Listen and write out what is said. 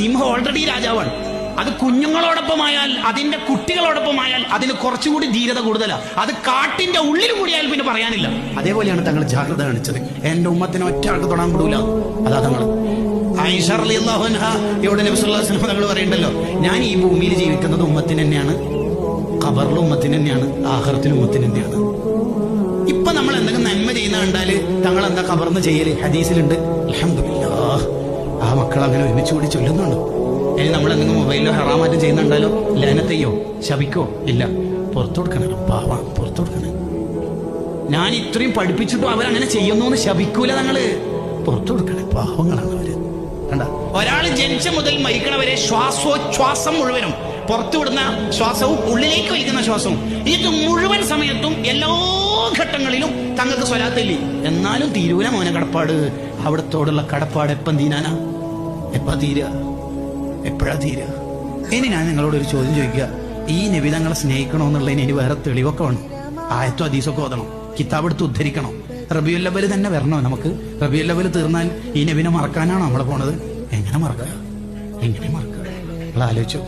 സിംഹം ഓൾറെഡി രാജാവാണ്. അത് കുഞ്ഞുങ്ങളോടൊപ്പമായാൽ, അതിന്റെ കുട്ടികളോടൊപ്പമായാൽ അതിന് കുറച്ചുകൂടി ധീരത കൂടുതലാണ്. അത് കാട്ടിന്റെ ഉള്ളിൽ കൂടിയാൽ പിന്നെ പറയാനില്ല. അതേപോലെയാണ് തങ്ങൾ ജാഗ്രത കാണിച്ചത്. എന്റെ ഉമ്മത്തിനെ ഒറ്റ ആൾക്ക് തൊടാൻ കൂടൂല. അതാ തങ്ങൾ. ആയിഷ റളിയല്ലാഹു അൻഹ ഇവിടെ നബി സല്ലല്ലാഹു അലൈഹി വസല്ലം തങ്ങൾ പറയുന്നുണ്ടല്ലോ, ഞാൻ ഈ ഭൂമിയിൽ ജീവിക്കുന്നത് ഉമ്മത്തിന് തന്നെയാണ്, ഖബറിലും ഉമ്മത്തിന് തന്നെയാണ്, ആഖിറത്തിലും ഉമ്മത്തിന് തന്നെയാണ്. ഇപ്പൊ നമ്മൾ എന്തെങ്കിലും നന്മ ചെയ്യുന്ന കണ്ടാല് തങ്ങൾ എന്താ ഖബറിന്ന് ചെയ്യല്? ഹദീസിലുണ്ട്, അൽഹംദുലില്ലാഹ് ആ മക്കൾ അങ്ങനെ ഒരുമിച്ച് കൂടി ചൊല്ലുന്നുണ്ട്. ഇനി നമ്മൾ എന്തെങ്കിലും മൊബൈലിലോ ഹറാമാറ്റം ചെയ്യുന്നുണ്ടാലോ ലഅനത്തെയ്യോ ശപിക്കോ? ഇല്ല, പുറത്തു കൊടുക്കണം. പാവ പുറത്തു കൊടുക്കണം. ഞാൻ ഇത്രയും പഠിപ്പിച്ചിട്ടും അവരങ്ങനെ ചെയ്യുന്നു എന്ന് ശപിക്കൂല. തങ്ങള് പുറത്തു കൊടുക്കണേ, പാവങ്ങളാണ് അവര്. കണ്ട, ഒരാൾ ജനിച്ച മുതൽ മരിക്കണവരെ ശ്വാസോച്ഛ്വാസം മുഴുവനും പുറത്തുവിടുന്ന ശ്വാസവും ഉള്ളിലേക്ക് വലിക്കുന്ന ശ്വാസവും, ഇത് മുഴുവൻ സമയത്തും എല്ലാ ഘട്ടങ്ങളിലും തങ്ങൾക്ക് സ്വലാത്തില്ലേ. എന്നാലും തീരൂല മോനെ കടപ്പാട്. അവിടത്തോടുള്ള കടപ്പാട് എപ്പം തീരാനാ? എപ്പാ തീരുക? എപ്പോഴാ തീരുക? ഇനി ഞാൻ നിങ്ങളോടൊരു ചോദ്യം ചോദിക്കുക. ഈ നബി തങ്ങളെ സ്നേഹിക്കണമെന്നുള്ളതിന് ഇനി വേറെ തെളിവൊക്കെ വേണം. ആയത്തോ ഹദീസൊക്കെ ഓതണം, കിതാബ് എടുത്ത് ഉദ്ധരിക്കണം. റബീഉൽ അവ്വൽ തന്നെ വരണോ നമുക്ക്? റബീഉൽ അവ്വൽ തീർന്നാൽ ഈ നബിനെ മറക്കാനാണോ നമ്മളെ പോണത്? എങ്ങനെ മറക്കുക? എങ്ങനെ മറക്കുക? നിങ്ങൾ ആലോചിച്ചോ.